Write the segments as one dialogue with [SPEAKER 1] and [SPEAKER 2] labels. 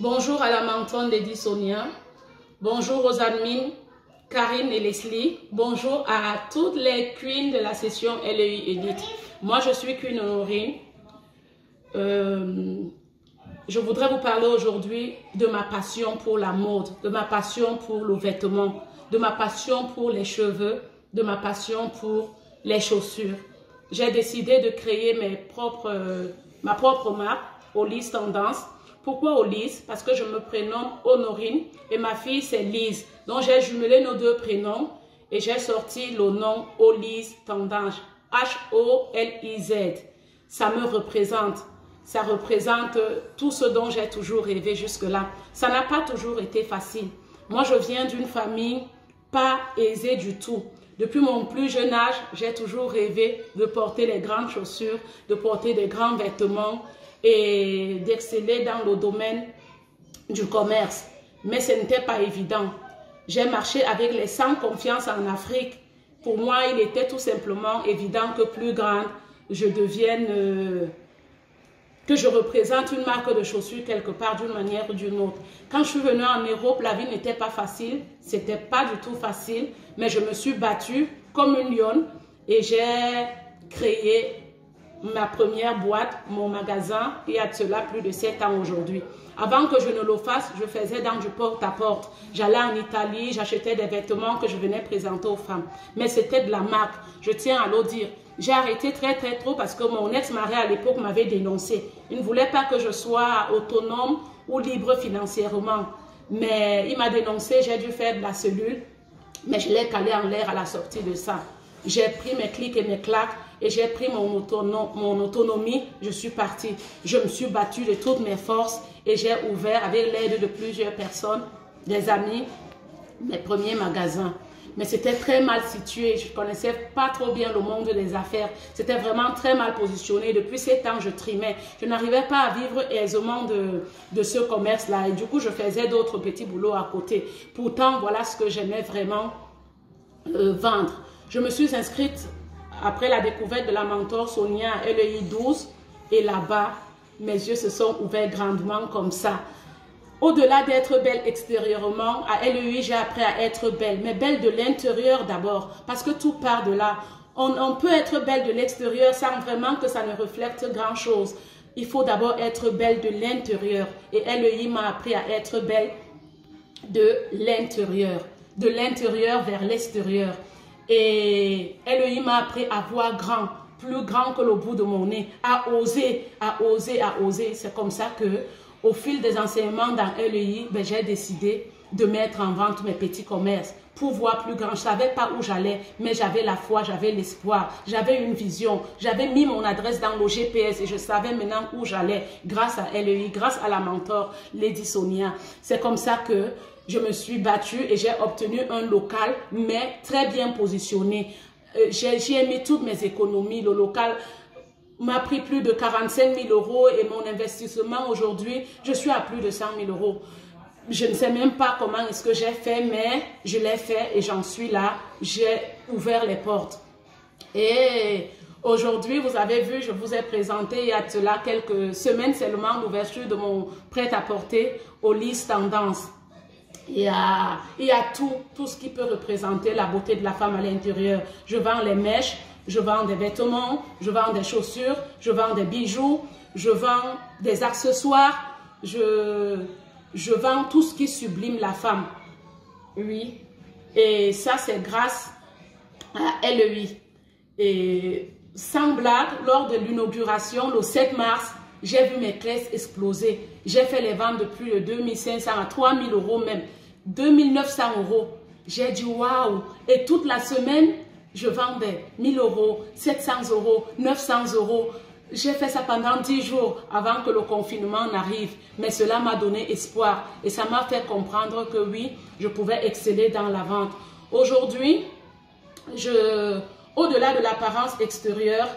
[SPEAKER 1] Bonjour à la mentonne Lady Sonia. Bonjour aux admins Karine et Leslie. Bonjour à toutes les queens de la session LEI Elite. Moi, je suis Queen Honorine. Je voudrais vous parler aujourd'hui de ma passion pour la mode, de ma passion pour le vêtement, de ma passion pour les cheveux, de ma passion pour les chaussures. J'ai décidé de créer ma propre marque, Holly's Tendance. Pourquoi Holly's? Parce que je me prénomme Honorine et ma fille c'est Lise. Donc j'ai jumelé nos deux prénoms et j'ai sorti le nom Holly's Tendance. H-O-L-I-Z. Ça me représente. Ça représente tout ce dont j'ai toujours rêvé jusque-là. Ça n'a pas toujours été facile. Moi, je viens d'une famille pas aisée du tout. Depuis mon plus jeune âge, j'ai toujours rêvé de porter les grandes chaussures, de porter des grands vêtements et d'exceller dans le domaine du commerce. Mais ce n'était pas évident. J'ai marché avec les sans confiance en Afrique. Pour moi, il était tout simplement évident que plus grande, je devienne... que je représente une marque de chaussures quelque part d'une manière ou d'une autre. Quand je suis venue en Europe, la vie n'était pas facile, c'était pas du tout facile, mais je me suis battue comme une lionne et j'ai créé ma première boîte, mon magasin, il y a de cela plus de 7 ans aujourd'hui. Avant que je ne le fasse, je faisais dans du porte-à-porte. J'allais en Italie, j'achetais des vêtements que je venais présenter aux femmes. Mais c'était de la marque, je tiens à le dire. J'ai arrêté très tôt parce que mon ex-mari à l'époque m'avait dénoncé. Il ne voulait pas que je sois autonome ou libre financièrement. Mais il m'a dénoncé, j'ai dû faire de la cellule. Mais je l'ai calé en l'air à la sortie de ça. J'ai pris mes clics et mes claques et j'ai pris mon autonomie. Je suis partie. Je me suis battue de toutes mes forces et j'ai ouvert avec l'aide de plusieurs personnes, des amis, mes premiers magasins. Mais c'était très mal situé. Je ne connaissais pas trop bien le monde des affaires. C'était vraiment très mal positionné. Depuis 7 ans, je trimais. Je n'arrivais pas à vivre aisément de ce commerce-là. Et du coup, je faisais d'autres petits boulots à côté. Pourtant, voilà ce que j'aimais vraiment vendre. Je me suis inscrite après la découverte de la mentor Sonia à LEI 12. Et là-bas, mes yeux se sont ouverts grandement comme ça. Au-delà d'être belle extérieurement, à LEI, j'ai appris à être belle, mais belle de l'intérieur d'abord, parce que tout part de là. On peut être belle de l'extérieur sans vraiment que ça ne reflète grand-chose. Il faut d'abord être belle de l'intérieur. Et LEI m'a appris à être belle de l'intérieur vers l'extérieur. Et LEI m'a appris à voir grand, plus grand que le bout de mon nez, à oser, à oser, à oser. C'est comme ça que... Au fil des enseignements dans LEI, j'ai décidé de mettre en vente mes petits commerces pour voir plus grand. Je ne savais pas où j'allais, mais j'avais la foi, j'avais l'espoir, j'avais une vision. J'avais mis mon adresse dans le GPS et je savais maintenant où j'allais grâce à LEI, grâce à la mentor Lady Sonia. C'est comme ça que je me suis battue et j'ai obtenu un local, mais très bien positionné. J'y ai mis toutes mes économies. Le local m'a pris plus de 45 000 € et mon investissement aujourd'hui, je suis à plus de 100 000 €. Je ne sais même pas comment est-ce que j'ai fait, mais je l'ai fait et j'en suis là. J'ai ouvert les portes. Et aujourd'hui, vous avez vu, je vous ai présenté il y a de cela quelques semaines seulement l'ouverture de mon prêt-à-porter Holly's Tendance. Il y a tout ce qui peut représenter la beauté de la femme à l'intérieur. Je vends les mèches. Je vends des vêtements, je vends des chaussures, je vends des bijoux, je vends des accessoires, je vends tout ce qui sublime la femme. Oui. Et ça, c'est grâce à LEI. Et sans blague, lors de l'inauguration, le 7 mars, j'ai vu mes caisses exploser. J'ai fait les ventes de plus de 2500 à 3000 € même. 2900 €. J'ai dit waouh. Et toute la semaine, je vendais 1000 €, 700 €, 900 €. J'ai fait ça pendant 10 jours avant que le confinement n'arrive. Mais cela m'a donné espoir et ça m'a fait comprendre que oui, je pouvais exceller dans la vente. Aujourd'hui, au-delà de l'apparence extérieure,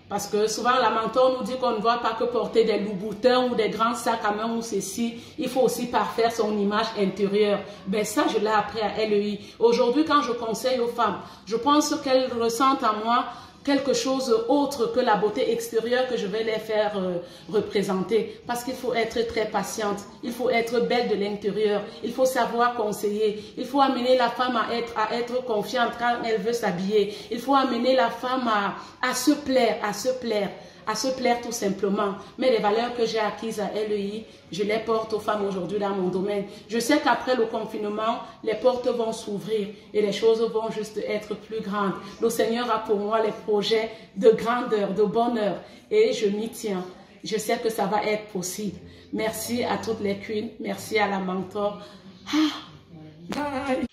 [SPEAKER 1] parce que souvent la mentor nous dit qu'on ne doit pas que porter des loups-boutins ou des grands sacs à main ou ceci. Il faut aussi parfaire son image intérieure. Ben ça, je l'ai appris à LEI. Aujourd'hui, quand je conseille aux femmes, je pense qu'elles ressentent en moi quelque chose autre que la beauté extérieure que je vais les faire représenter. Parce qu'il faut être très patiente, il faut être belle de l'intérieur, il faut savoir conseiller, il faut amener la femme à être confiante quand elle veut s'habiller, il faut amener la femme à se plaire tout simplement. Mais les valeurs que j'ai acquises à LEI, je les porte aux femmes aujourd'hui dans mon domaine. Je sais qu'après le confinement, les portes vont s'ouvrir et les choses vont juste être plus grandes. Le Seigneur a pour moi les projets de grandeur, de bonheur et je m'y tiens. Je sais que ça va être possible. Merci à toutes les queens, merci à la mentor. Bye.